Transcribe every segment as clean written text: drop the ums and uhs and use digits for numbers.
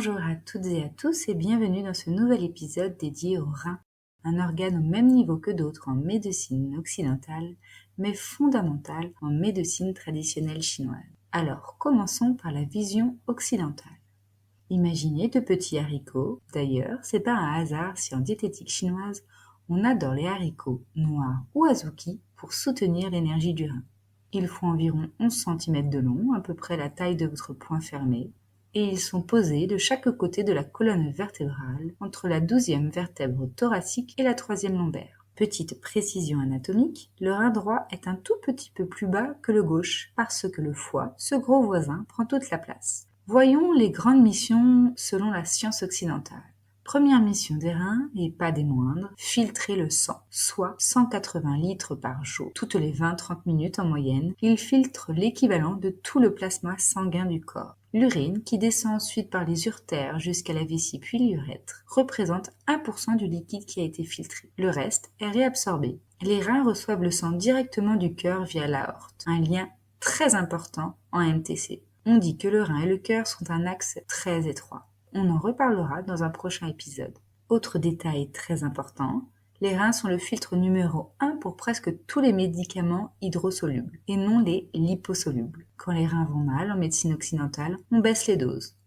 Bonjour à toutes et à tous et bienvenue dans ce nouvel épisode dédié au rein, un organe au même niveau que d'autres en médecine occidentale, mais fondamental en médecine traditionnelle chinoise. Alors, commençons par la vision occidentale. Imaginez de petits haricots. D'ailleurs, c'est pas un hasard si en diététique chinoise, on adore les haricots noirs ou azuki pour soutenir l'énergie du rein. Ils font environ 11 cm de long, à peu près la taille de votre poing fermé, et ils sont posés de chaque côté de la colonne vertébrale, entre la 12e vertèbre thoracique et la 3e lombaire. Petite précision anatomique, le rein droit est un tout petit peu plus bas que le gauche, parce que le foie, ce gros voisin, prend toute la place. Voyons les grandes missions selon la science occidentale. Première mission des reins, et pas des moindres, filtrer le sang, soit 180 litres par jour. Toutes les 20-30 minutes en moyenne, il filtre l'équivalent de tout le plasma sanguin du corps. L'urine, qui descend ensuite par les uretères jusqu'à la vessie puis l'urètre, représente 1% du liquide qui a été filtré. Le reste est réabsorbé. Les reins reçoivent le sang directement du cœur via l'aorte, un lien très important en MTC. On dit que le rein et le cœur sont un axe très étroit. On en reparlera dans un prochain épisode. Autre détail très important, les reins sont le filtre numéro 1 pour presque tous les médicaments hydrosolubles, et non les liposolubles. Quand les reins vont mal en médecine occidentale, on baisse les doses.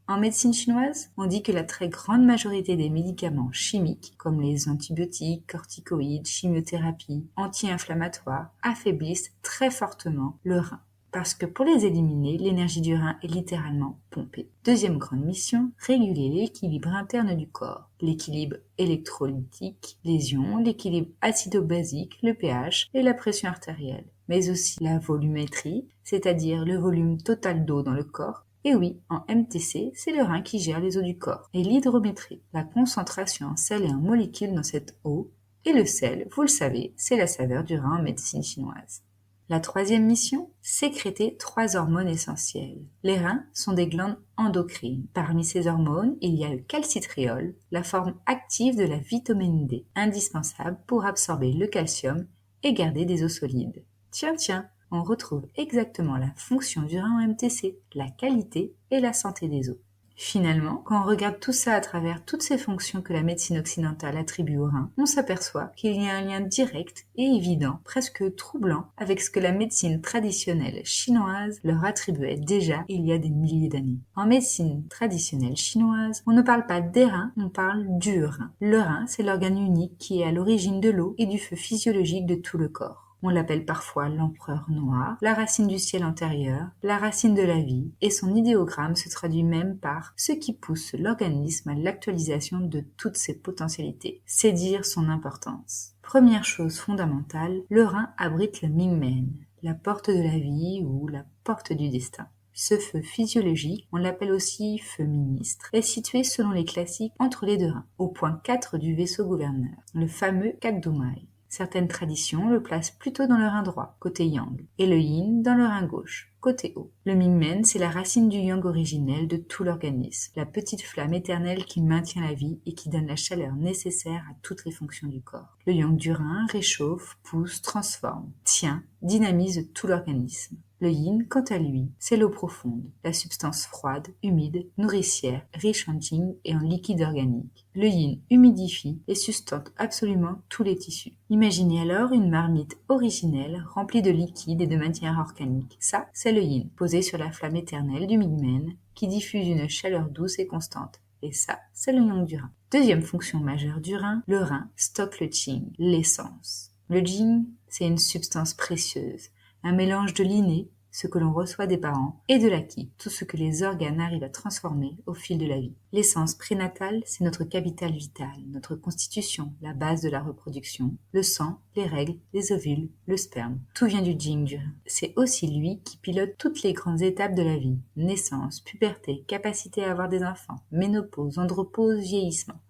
En médecine chinoise, on dit que la très grande majorité des médicaments chimiques, comme les antibiotiques, corticoïdes, chimiothérapie, anti-inflammatoires, affaiblissent très fortement le rein. Parce que pour les éliminer, l'énergie du rein est littéralement pompée. Deuxième grande mission, réguler l'équilibre interne du corps. L'équilibre électrolytique, les ions, l'équilibre acido-basique, le pH et la pression artérielle. Mais aussi la volumétrie, c'est-à-dire le volume total d'eau dans le corps. Et oui, en MTC, c'est le rein qui gère les eaux du corps. Et l'hydrométrie, la concentration en sel et en molécules dans cette eau. Et le sel, vous le savez, c'est la saveur du rein en médecine chinoise. La troisième mission, sécréter 3 hormones essentielles. Les reins sont des glandes endocrines. Parmi ces hormones, il y a le calcitriol, la forme active de la vitamine D, indispensable pour absorber le calcium et garder des os solides. Tiens, on retrouve exactement la fonction du rein en MTC, la qualité et la santé des os. Finalement, quand on regarde tout ça à travers toutes ces fonctions que la médecine occidentale attribue au rein, on s'aperçoit qu'il y a un lien direct et évident, presque troublant, avec ce que la médecine traditionnelle chinoise leur attribuait déjà il y a des milliers d'années. En médecine traditionnelle chinoise, on ne parle pas des reins, on parle du rein. Le rein, c'est l'organe unique qui est à l'origine de l'eau et du feu physiologique de tout le corps. On l'appelle parfois l'empereur noir, la racine du ciel antérieur, la racine de la vie, et son idéogramme se traduit même par ce qui pousse l'organisme à l'actualisation de toutes ses potentialités. C'est dire son importance. Première chose fondamentale, le rein abrite le Mingmen, la porte de la vie ou la porte du destin. Ce feu physiologique, on l'appelle aussi feu ministre, est situé selon les classiques entre les deux reins, au point 4 du vaisseau gouverneur, le fameux Kakdumai. Certaines traditions le placent plutôt dans le rein droit, côté yang, et le yin dans le rein gauche, côté haut. Le Mingmen, c'est la racine du yang originel de tout l'organisme, la petite flamme éternelle qui maintient la vie et qui donne la chaleur nécessaire à toutes les fonctions du corps. Le yang du rein réchauffe, pousse, transforme, tient, dynamise tout l'organisme. Le yin, quant à lui, c'est l'eau profonde, la substance froide, humide, nourricière, riche en jing et en liquide organique. Le yin humidifie et sustente absolument tous les tissus. Imaginez alors une marmite originelle remplie de liquide et de matière organique. Ça, c'est le yin, posé sur la flamme éternelle du Mingmen, qui diffuse une chaleur douce et constante. Et ça, c'est le yang du rein. Deuxième fonction majeure du rein, le rein stocke le jing, l'essence. Le jing, c'est une substance précieuse, un mélange de l'inné, ce que l'on reçoit des parents, et de l'acquis, tout ce que les organes arrivent à transformer au fil de la vie. L'essence prénatale, c'est notre capital vital, notre constitution, la base de la reproduction, le sang, les règles, les ovules, le sperme. Tout vient du jing du rein. C'est aussi lui qui pilote toutes les grandes étapes de la vie. Naissance, puberté, capacité à avoir des enfants, ménopause, andropause, vieillissement.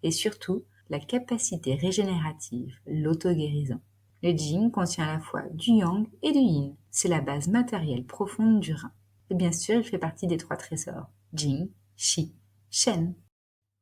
Et surtout, la capacité régénérative, l'auto-guérison. Le jing contient à la fois du yang et du yin. C'est la base matérielle profonde du rein. Et bien sûr, il fait partie des 3 trésors. Jing, Qi, Shen.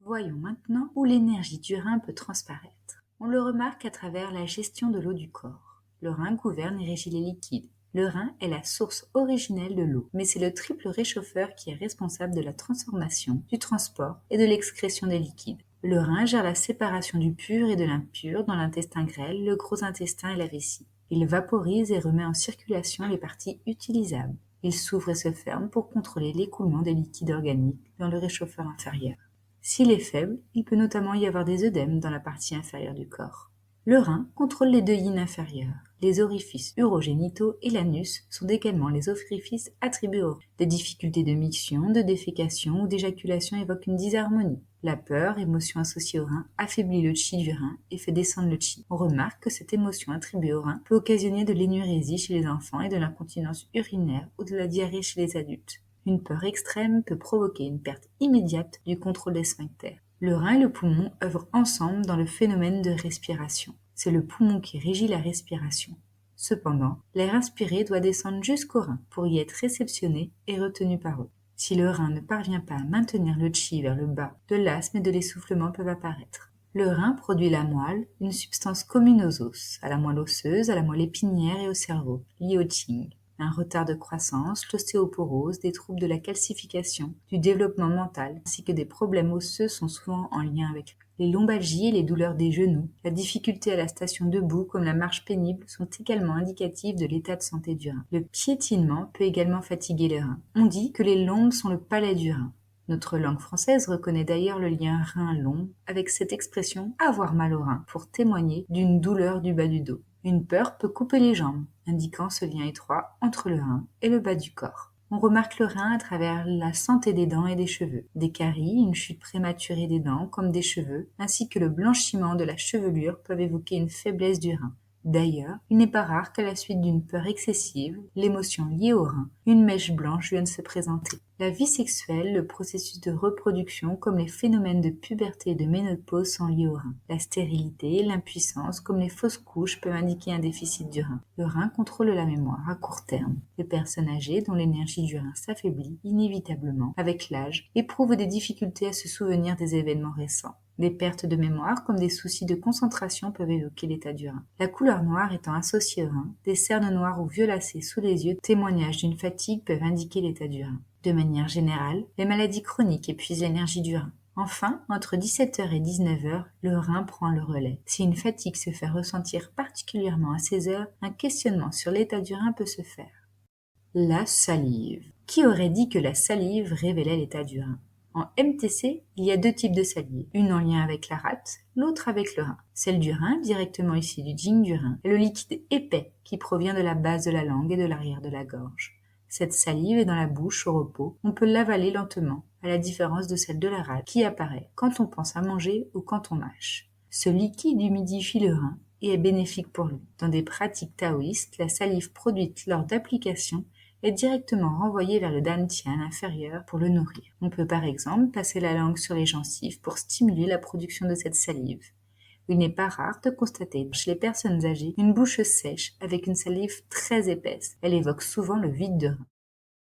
Voyons maintenant où l'énergie du rein peut transparaître. On le remarque à travers la gestion de l'eau du corps. Le rein gouverne et régit les liquides. Le rein est la source originelle de l'eau, mais c'est le triple réchauffeur qui est responsable de la transformation, du transport et de l'excrétion des liquides. Le rein gère la séparation du pur et de l'impur dans l'intestin grêle, le gros intestin et la vessie. Il vaporise et remet en circulation les parties utilisables. Il s'ouvre et se ferme pour contrôler l'écoulement des liquides organiques dans le réchauffeur inférieur. S'il est faible, il peut notamment y avoir des œdèmes dans la partie inférieure du corps. Le rein contrôle les deux yin inférieurs. Les orifices urogénitaux et l'anus sont également les orifices attribués au rein. Des difficultés de miction, de défécation ou d'éjaculation évoquent une disharmonie. La peur, émotion associée au rein, affaiblit le chi du rein et fait descendre le chi. On remarque que cette émotion attribuée au rein peut occasionner de l'énurésie chez les enfants et de l'incontinence urinaire ou de la diarrhée chez les adultes. Une peur extrême peut provoquer une perte immédiate du contrôle des sphincters. Le rein et le poumon œuvrent ensemble dans le phénomène de respiration. C'est le poumon qui régit la respiration. Cependant, l'air inspiré doit descendre jusqu'au rein pour y être réceptionné et retenu par eux. Si le rein ne parvient pas à maintenir le chi vers le bas, de l'asthme et de l'essoufflement peuvent apparaître. Le rein produit la moelle, une substance commune aux os, à la moelle osseuse, à la moelle épinière et au cerveau, liée au qing. Un retard de croissance, l'ostéoporose, des troubles de la calcification, du développement mental, ainsi que des problèmes osseux sont souvent en lien avec les lombalgies et les douleurs des genoux, la difficulté à la station debout comme la marche pénible sont également indicatives de l'état de santé du rein. Le piétinement peut également fatiguer le rein. On dit que les lombes sont le palais du rein. Notre langue française reconnaît d'ailleurs le lien rein-lombe avec cette expression « avoir mal au rein » pour témoigner d'une douleur du bas du dos. Une peur peut couper les jambes, indiquant ce lien étroit entre le rein et le bas du corps. On remarque le rein à travers la santé des dents et des cheveux. Des caries, une chute prématurée des dents comme des cheveux, ainsi que le blanchiment de la chevelure peuvent évoquer une faiblesse du rein. D'ailleurs, il n'est pas rare qu'à la suite d'une peur excessive, l'émotion liée au rein, une mèche blanche vienne se présenter. La vie sexuelle, le processus de reproduction comme les phénomènes de puberté et de ménopause sont liés au rein. La stérilité, l'impuissance comme les fausses couches peuvent indiquer un déficit du rein. Le rein contrôle la mémoire à court terme. Les personnes âgées dont l'énergie du rein s'affaiblit inévitablement avec l'âge éprouvent des difficultés à se souvenir des événements récents. Des pertes de mémoire comme des soucis de concentration peuvent évoquer l'état du rein. La couleur noire étant associée au rein, des cernes noires ou violacées sous les yeux, témoignages d'une fatigue peuvent indiquer l'état du rein. De manière générale, les maladies chroniques épuisent l'énergie du rein. Enfin, entre 17h et 19h, le rein prend le relais. Si une fatigue se fait ressentir particulièrement à ces heures, un questionnement sur l'état du rein peut se faire. La salive. Qui aurait dit que la salive révélait l'état du rein ? En MTC, il y a deux types de salive, une en lien avec la rate, l'autre avec le rein. Celle du rein, directement issue du jing du rein, est le liquide épais qui provient de la base de la langue et de l'arrière de la gorge. Cette salive est dans la bouche au repos, on peut l'avaler lentement, à la différence de celle de la rate qui apparaît quand on pense à manger ou quand on mâche. Ce liquide humidifie le rein et est bénéfique pour lui. Dans des pratiques taoïstes, la salive produite lors d'application est directement renvoyée vers le dantian inférieur pour le nourrir. On peut par exemple passer la langue sur les gencives pour stimuler la production de cette salive. Il n'est pas rare de constater chez les personnes âgées une bouche sèche avec une salive très épaisse. Elle évoque souvent le vide de rein.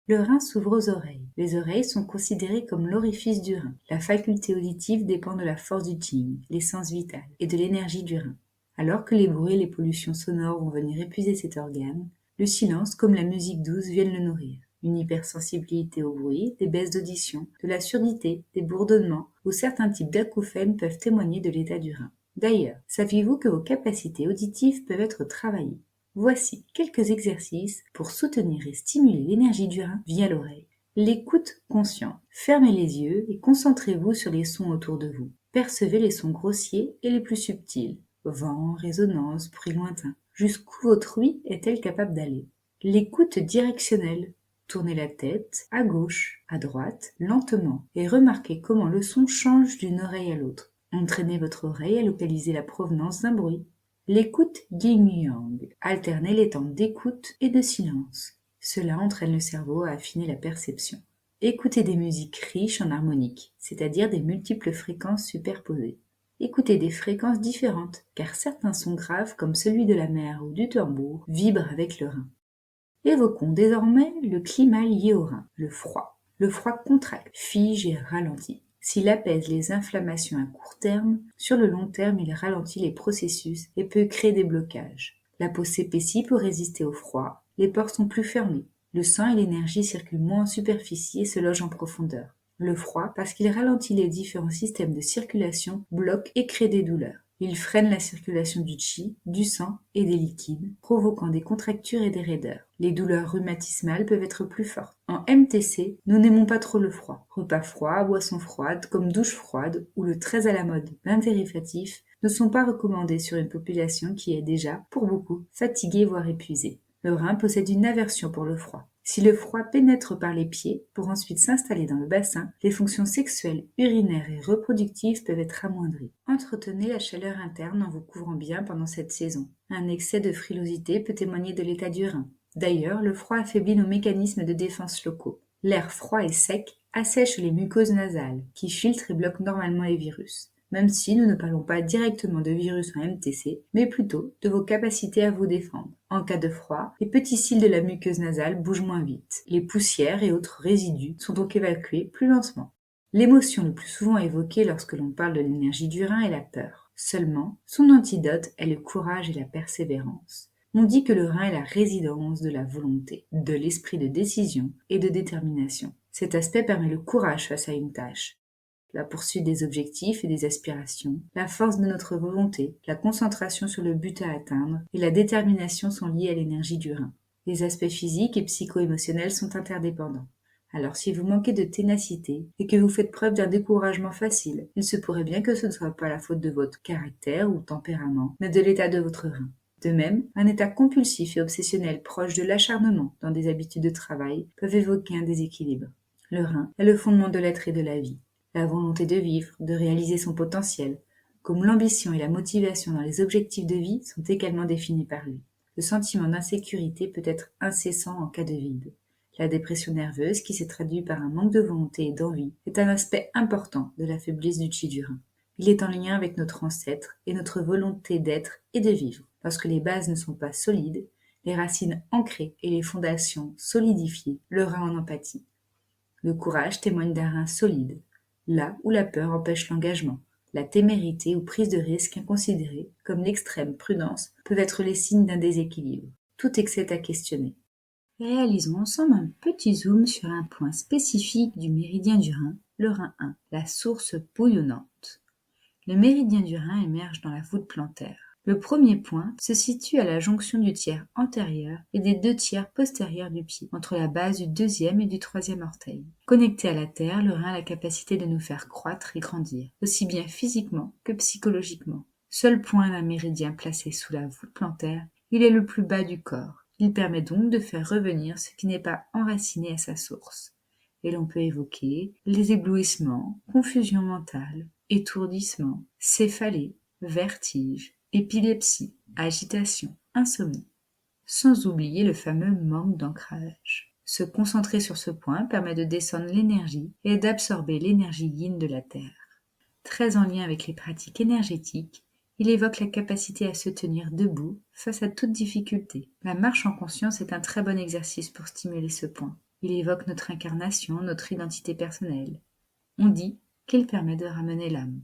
Le rein s'ouvre aux oreilles. Les oreilles sont considérées comme l'orifice du rein. La faculté auditive dépend de la force du qing, l'essence vitale, et de l'énergie du rein. Alors que les bruits et les pollutions sonores vont venir épuiser cet organe, le silence comme la musique douce viennent le nourrir. Une hypersensibilité au bruit, des baisses d'audition, de la surdité, des bourdonnements ou certains types d'acouphènes peuvent témoigner de l'état du rein. D'ailleurs, saviez-vous que vos capacités auditives peuvent être travaillées ? Voici quelques exercices pour soutenir et stimuler l'énergie du rein via l'oreille. L'écoute consciente. Fermez les yeux et concentrez-vous sur les sons autour de vous. Percevez les sons grossiers et les plus subtils. Vent, résonance, bruit lointain. Jusqu'où votre ouïe est-elle capable d'aller ? L'écoute directionnelle. Tournez la tête à gauche, à droite, lentement et remarquez comment le son change d'une oreille à l'autre. Entraînez votre oreille à localiser la provenance d'un bruit. L'écoute yin-yang. Alternez les temps d'écoute et de silence. Cela entraîne le cerveau à affiner la perception. Écoutez des musiques riches en harmoniques, c'est-à-dire des multiples fréquences superposées. Écoutez des fréquences différentes, car certains sons graves comme celui de la mer ou du tambour vibrent avec le rein. Évoquons désormais le climat lié au rein, le froid. Le froid contracte, fige et ralentit. S'il apaise les inflammations à court terme, sur le long terme, il ralentit les processus et peut créer des blocages. La peau s'épaissit pour résister au froid Les pores sont plus fermés. Le sang et l'énergie circulent moins en superficie et se logent en profondeur. Le froid, parce qu'il ralentit les différents systèmes de circulation, bloque et crée des douleurs. Il freine la circulation du qi, du sang et des liquides, provoquant des contractures et des raideurs. Les douleurs rhumatismales peuvent être plus fortes. En MTC, nous n'aimons pas trop le froid. Repas froids, boissons froides, comme douche froide ou le très à la mode bain dérivatif ne sont pas recommandés sur une population qui est déjà, pour beaucoup, fatiguée voire épuisée. Le rein possède une aversion pour le froid. Si le froid pénètre par les pieds pour ensuite s'installer dans le bassin, les fonctions sexuelles, urinaires et reproductives peuvent être amoindries. Entretenez la chaleur interne en vous couvrant bien pendant cette saison. Un excès de frilosité peut témoigner de l'état du rein. D'ailleurs, le froid affaiblit nos mécanismes de défense locaux. L'air froid et sec assèche les mucoses nasales, qui filtrent et bloquent normalement les virus. Même si nous ne parlons pas directement de virus en MTC, mais plutôt de vos capacités à vous défendre. En cas de froid, les petits cils de la muqueuse nasale bougent moins vite. Les poussières et autres résidus sont donc évacués plus lentement. L'émotion le plus souvent évoquée lorsque l'on parle de l'énergie du rein est la peur. Seulement, son antidote est le courage et la persévérance. On dit que le rein est la résidence de la volonté, de l'esprit de décision et de détermination. Cet aspect permet le courage face à une tâche. La poursuite des objectifs et des aspirations, la force de notre volonté, la concentration sur le but à atteindre et la détermination sont liés à l'énergie du rein. Les aspects physiques et psycho-émotionnels sont interdépendants. Alors si vous manquez de ténacité et que vous faites preuve d'un découragement facile, il se pourrait bien que ce ne soit pas la faute de votre caractère ou tempérament, mais de l'état de votre rein. De même, un état compulsif et obsessionnel proche de l'acharnement dans des habitudes de travail peuvent évoquer un déséquilibre. Le rein est le fondement de l'être et de la vie. La volonté de vivre, de réaliser son potentiel, comme l'ambition et la motivation dans les objectifs de vie sont également définis par lui. Le sentiment d'insécurité peut être incessant en cas de vide. La dépression nerveuse, qui se traduit par un manque de volonté et d'envie, est un aspect important de la faiblesse du qi du rein. Il est en lien avec notre ancêtre et notre volonté d'être et de vivre. Lorsque les bases ne sont pas solides, les racines ancrées et les fondations solidifiées, le rein en empathie. Le courage témoigne d'un rein solide, là où la peur empêche l'engagement. La témérité ou prise de risque inconsidérée, comme l'extrême prudence, peuvent être les signes d'un déséquilibre. Tout excès est à questionner. Réalisons ensemble un petit zoom sur un point spécifique du méridien du rein, le rein 1, la source bouillonnante. Le méridien du rein émerge dans la voûte plantaire. Le premier point se situe à la jonction du tiers antérieur et des 2 tiers postérieurs du pied, entre la base du 2e et du 3e orteil. Connecté à la terre, le rein a la capacité de nous faire croître et grandir, aussi bien physiquement que psychologiquement. Seul point d'un méridien placé sous la voûte plantaire, il est le plus bas du corps. Il permet donc de faire revenir ce qui n'est pas enraciné à sa source. Et l'on peut évoquer les éblouissements, confusion mentale, étourdissement, céphalée, vertige, épilepsie, agitation, insomnie. Sans oublier le fameux manque d'ancrage. Se concentrer sur ce point permet de descendre l'énergie et d'absorber l'énergie yin de la Terre. Très en lien avec les pratiques énergétiques, il évoque la capacité à se tenir debout face à toute difficulté. La marche en conscience est un très bon exercice pour stimuler ce point. Il évoque notre incarnation, notre identité personnelle. On dit qu'il permet de ramener l'âme.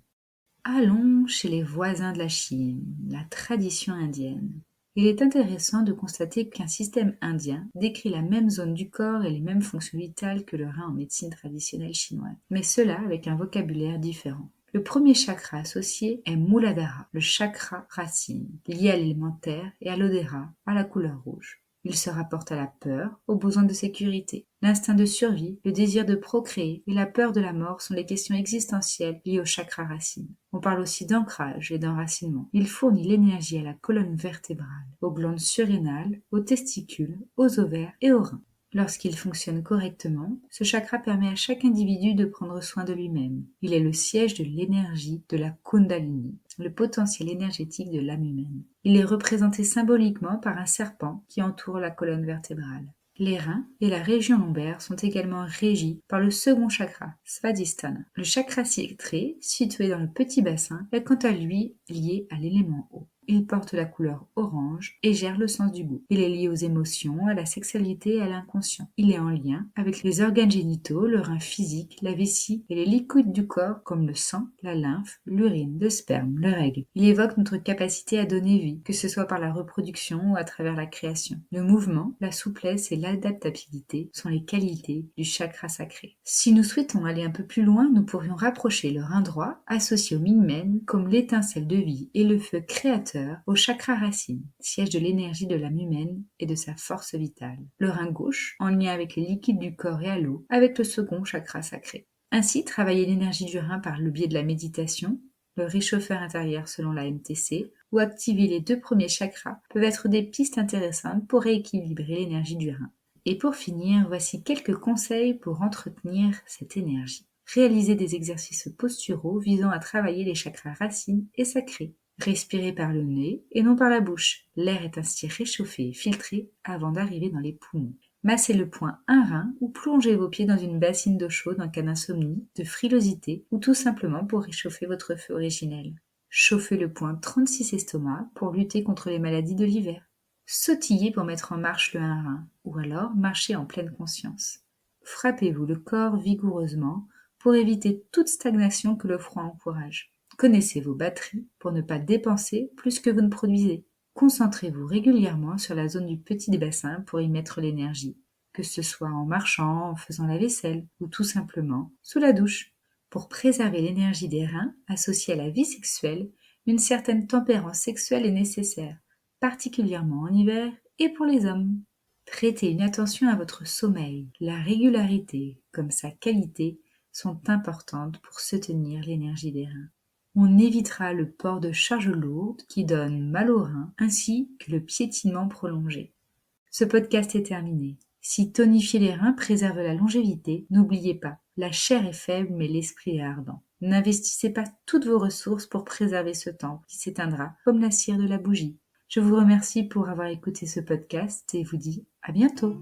Allons chez les voisins de la Chine, la tradition indienne. Il est intéressant de constater qu'un système indien décrit la même zone du corps et les mêmes fonctions vitales que le rein en médecine traditionnelle chinoise, mais cela avec un vocabulaire différent. Le premier chakra associé est Muladhara, le chakra racine, lié à l'élément terre et à l'odéra, à la couleur rouge. Il se rapporte à la peur, au besoin de sécurité. L'instinct de survie, le désir de procréer et la peur de la mort sont les questions existentielles liées au chakra racine. On parle aussi d'ancrage et d'enracinement. Il fournit l'énergie à la colonne vertébrale, aux glandes surrénales, aux testicules, aux ovaires et aux reins. Lorsqu'il fonctionne correctement, ce chakra permet à chaque individu de prendre soin de lui-même. Il est le siège de l'énergie de la Kundalini, le potentiel énergétique de l'âme humaine. Il est représenté symboliquement par un serpent qui entoure la colonne vertébrale. Les reins et la région lombaire sont également régis par le second chakra, Svadhisthana. Le chakra sacré, situé dans le petit bassin, est quant à lui lié à l'élément eau. Il porte la couleur orange et gère le sens du goût. Il est lié aux émotions, à la sexualité et à l'inconscient. Il est en lien avec les organes génitaux, le rein physique, la vessie et les liquides du corps comme le sang, la lymphe, l'urine, le sperme, les règles. Il évoque notre capacité à donner vie, que ce soit par la reproduction ou à travers la création. Le mouvement, la souplesse et l'adaptabilité sont les qualités du chakra sacré. Si nous souhaitons aller un peu plus loin, nous pourrions rapprocher le rein droit, associé au Mingmen, comme l'étincelle de vie et le feu créateur, au chakra racine, siège de l'énergie de l'âme humaine et de sa force vitale. Le rein gauche, en lien avec les liquides du corps et à l'eau, avec le second chakra sacré. Ainsi, travailler l'énergie du rein par le biais de la méditation, le réchauffeur intérieur selon la MTC, ou activer les 2 premiers chakras peuvent être des pistes intéressantes pour rééquilibrer l'énergie du rein. Et pour finir, voici quelques conseils pour entretenir cette énergie. Réaliser des exercices posturaux visant à travailler les chakras racines et sacrés. Respirez par le nez et non par la bouche. L'air est ainsi réchauffé et filtré avant d'arriver dans les poumons. Massez le poing un rein ou plongez vos pieds dans une bassine d'eau chaude en cas d'insomnie, de frilosité ou tout simplement pour réchauffer votre feu originel. Chauffez le poing 36 estomacs pour lutter contre les maladies de l'hiver. Sautillez pour mettre en marche le un rein ou alors marchez en pleine conscience. Frappez-vous le corps vigoureusement pour éviter toute stagnation que le froid encourage. Connaissez vos batteries pour ne pas dépenser plus que vous ne produisez. Concentrez-vous régulièrement sur la zone du petit bassin pour y mettre l'énergie, que ce soit en marchant, en faisant la vaisselle ou tout simplement sous la douche. Pour préserver l'énergie des reins associée à la vie sexuelle, une certaine tempérance sexuelle est nécessaire, particulièrement en hiver et pour les hommes. Prêtez une attention à votre sommeil. La régularité, comme sa qualité, sont importantes pour soutenir l'énergie des reins. On évitera le port de charges lourdes qui donnent mal aux reins, ainsi que le piétinement prolongé. Ce podcast est terminé. Si tonifier les reins préserve la longévité, n'oubliez pas, la chair est faible mais l'esprit est ardent. N'investissez pas toutes vos ressources pour préserver ce temple qui s'éteindra comme la cire de la bougie. Je vous remercie pour avoir écouté ce podcast et vous dis à bientôt.